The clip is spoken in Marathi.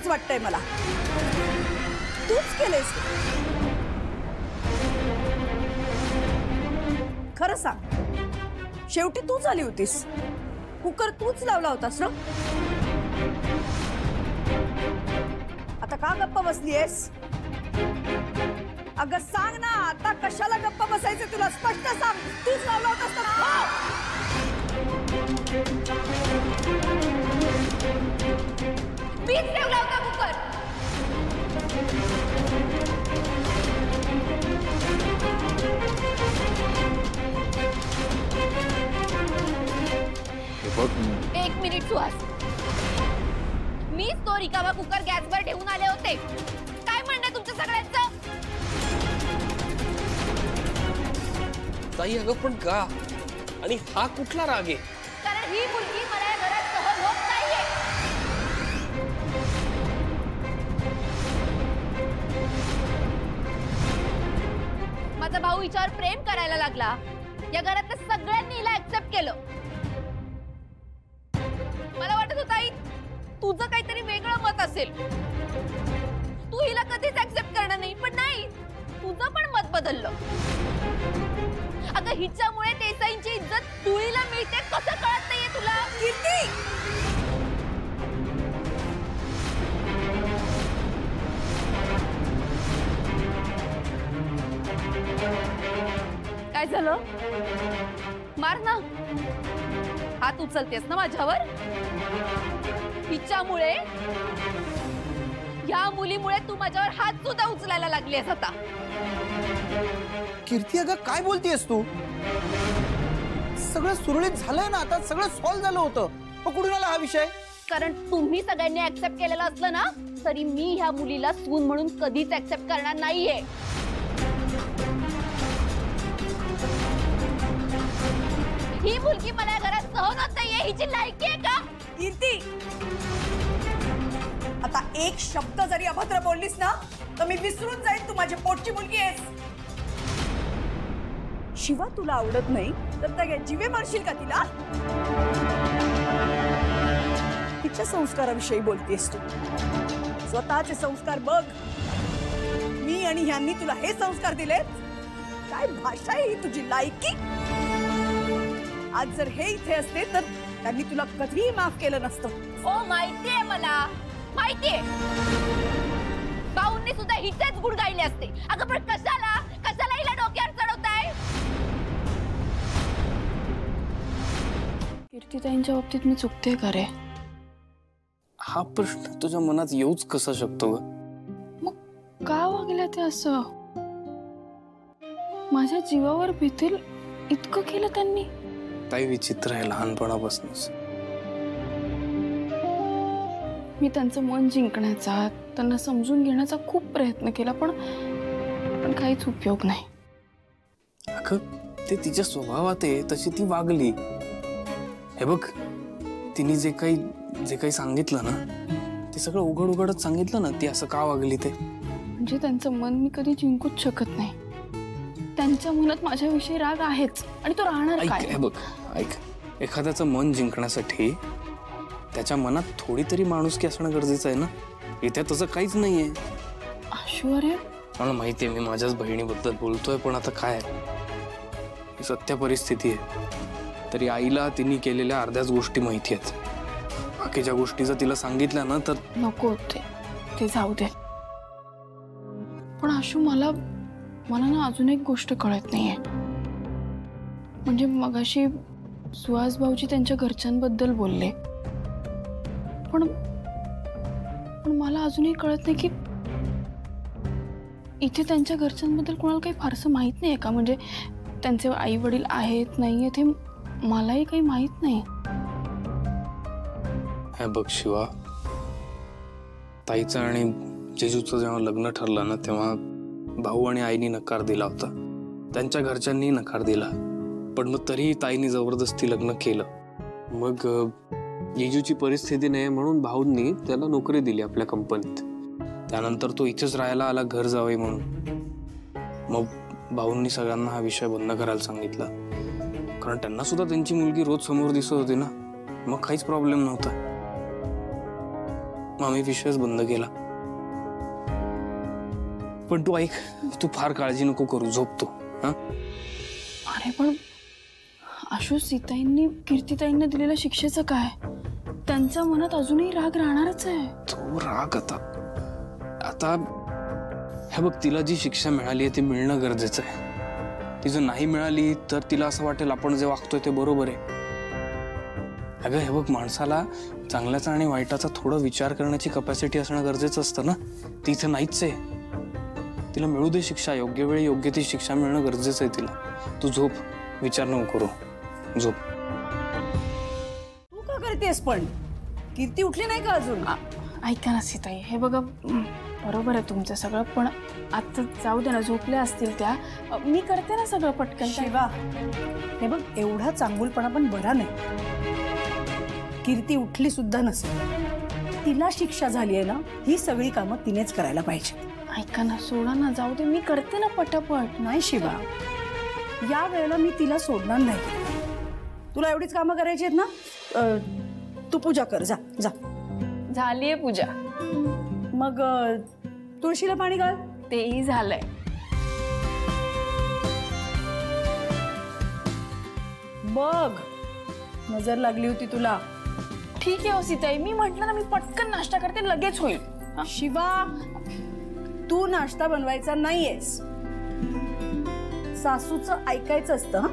असंच वाटतंय मला. तूच केलेस. खरं सांग, शेवटी तूच आली होतीस. कुकर तूच लावला होतास ना. आता का गप्प बसलीयस? अगं सांग ना, आता कशाला गप्प बसायचं? तुला स्पष्ट सांग, तूच लावला होतास ना. मीच ठेवला होता कुकर. एक मिनिट सुहास, मीच तो रिकामा कुकर गॅसवर ठेवून आले होते. काय म्हणणं तुमच्या सगळ्यांचं? ताई अगं पण का? आणि हा कुठला राग आहे? कारण ही मुलगी मला या घरात सहन होत नाहीये. माझा भाऊ हिच्यावर प्रेम करायला लागला. या घरातल्या सगळ्यांनी हिला ऍक्सेप्ट केलं. मला वाटत होतं आई तुझं काहीतरी वेगळं मत असेल. तू हिला कधीच ऍक्सेप्ट करणार नाही, पण नाही, तुझं पण मत बदललं. अगं हिच्यामुळे देसाईंची इज्जत धुळीला मिळते, कसं कळत नाहीये तुला? कीर्ती, काय झालं? मार ना. हात उचलतेस ना माझ्यावर? हिच्यामुळे, या मुलीमुळे तू माझ्यावर हात सुद्धा उचलायला लागलीस आता. कीर्ती अगं काय बोलतेस तू? सगळं सुरळीत झालंय ना, आता सगळं सॉल्व्ह झालं होतं. मग कुठून आला हा विषय? कारण तुम्ही सगळ्यांनी ऍक्सेप्ट केलेलं असलं ना, तरी मी ह्या मुलीला सून म्हणून कधीच ऍक्सेप्ट करणार नाहीये. ही मुलगी मला घरात सहन होत नाहीये. हिची लायकी आहे का? कीर्ती, आता एक शब्द जरी अभद्र बोललीस ना, तर मी विसरून जाईन तू माझी पोटची मुलगी आहेस. शिवा तुला आवडत नाही तर त्या जीवे मारशील का तिला? तिच्या संस्काराविषयी बोलतेस तू. स्वतःचे संस्कार बघ. मी आणि ह्यांनी तुला हे संस्कार दिलेत. काय भाषा आहे ही तुझी? लायकी? आज जर हे इथे असते तर त्यांनी तुला कधीही माफ केलं नसतं. ओ माहितीये मला, माहितीये. भाऊंनी सुद्धा हिचेच गुण गायले असते. अगं पण कशाला कशाला हिला डोक्यावर चढवताय? कीर्तिताईंच्या बाबतीत मी चुकते का रे? हा प्रश्न तुझ्या मनात येऊच कसा शकतो ग? मग का वागल्या ते असं? माझ्या जीवावर भीतील इतकं केलं त्यांनी. ताई विचित्र आहे लहानपणापासूनच. मी त्यांचं मन जिंकण्याचा, त्यांना समजून घेण्याचा खूप प्रयत्न केला, पण काहीच उपयोग नाही. अगं ते तिच्या स्वभावात आहे, तशी ती वागली. हे बघ, तिने जे काही सांगितलं ना, ते सगळं उघड उघडच सांगितलं ना. ती असं का वागली ते म्हणजे त्यांचं मन मी कधी जिंकूच शकत नाही. त्यांच्या मनात माझ्याविषयी राग आहेच आणि तो राहणार काय? हे बघ, ऐक, एखाद्याचं मन जिंकण्यासाठी त्याच्या मनात थोडी तरी माणुसकी असणं गरजेचं आहे ना. इथे तसं काहीच नाहीये. आश्चर्य. मला माहितीये मी माझ्याच बहिणीबद्दल बोलतोय, पण आता काय ही सत्य परिस्थिती आहे. तरी आईला तिने केलेल्या अर्ध्याच गोष्टी माहिती आहेत. बाकीच्या गोष्टी जर तिला सांगितल्या ना तर नको, ते जाऊ दे. पण आशू, मला ना अजून एक गोष्ट कळत नाहीये. म्हणजे मगाशी सुहास भाऊजी त्यांच्या घरच्यांबद्दल बोलले, पण मला अजूनही कळत नाही की इथे त्यांच्या घरच्यांबद्दल कोणाला काही फारसं माहित नाहीये का? म्हणजे त्यांचे आई वडील आहेत नाहीये ते मलाही काही माहित नाही. हे बघ शिवा, ताईचं आणि जेजूचं जेव्हा लग्न ठरलं ना, तेव्हा भाऊ आणि आईनी नकार दिला होता. त्यांच्या घरच्यांनी नकार दिला, पण मग तरीही ताईने जबरदस्ती लग्न केलं. मग जेजूची परिस्थिती नाही म्हणून भाऊंनी त्याला नोकरी दिली आपल्या कंपनीत. त्यानंतर तो इथेच राहायला आला, घर जावई म्हणून. मग भाऊंनी सगळ्यांना हा विषय बंद करायला सांगितला, कारण त्यांना सुद्धा त्यांची मुलगी रोज समोर दिसत होती ना. मग काहीच प्रॉब्लेम नव्हता. मग आम्ही विषयच बंद केला. पण तू ऐक, तू फार काळजी नको करू, झोपतो. हा अरे पण आशू, सीताईंनी कीर्तिताईंना दिलेल्या शिक्षेचं काय? त्यांच्या मनात अजूनही राग राहणारच आहे. तो राग आता हे बघ, तिला जी शिक्षा मिळाली आहे ती मिळणं गरजेचं आहे. ती जर नाही मिळाली तर तिला असं वाटेल आपण जे वागतोय ते बरोबर आहे. अगं हे बघ, माणसाला चांगल्याचा आणि वाईटाचा थोडा विचार करण्याची कपॅसिटी असणं गरजेचं असतं ना. ती इथं नाहीच आहे. तिला मिळू दे शिक्षा, योग्य वेळी योग्य ती शिक्षा मिळणं गरजेचं आहे तिला. तू झोप, विचार नको करू, झोप. तू का करतेस पण? कीर्ती उठली नाही का अजून? ऐका ना सीताई, हे बघा, बरोबर आहे तुमचं सगळं, पण आता जाऊ दे ना, झोपल्या असतील त्या. मी करते ना सगळं पटकन. शिवा, हे बघ, एवढा चांगुलपणा पण बरा नाही. कीर्ती उठली सुद्धा नसेल, तिला शिक्षा झाली आहे ना, ही सगळी कामं तिनेच करायला पाहिजे. ऐका ना, सोडा ना, जाऊ दे, मी करते ना पटापट. नाही शिवा, या वेळेला मी तिला सोडणार नाही. तुला एवढीच कामं करायची आहेत ना, तू पूजा कर, जा जा. झालीये पूजा. मग तुळशीला पाणी घाल. तेही झालंय. बघ, नजर लागली होती तुला. ठीक आहे हो सीताई, मी म्हटलं ना, मी पटकन नाश्ता करते, लगेच होईल. शिवा, तू नाश्ता बनवायचा नाहीयेस. सासूचं ऐकायचं असतं.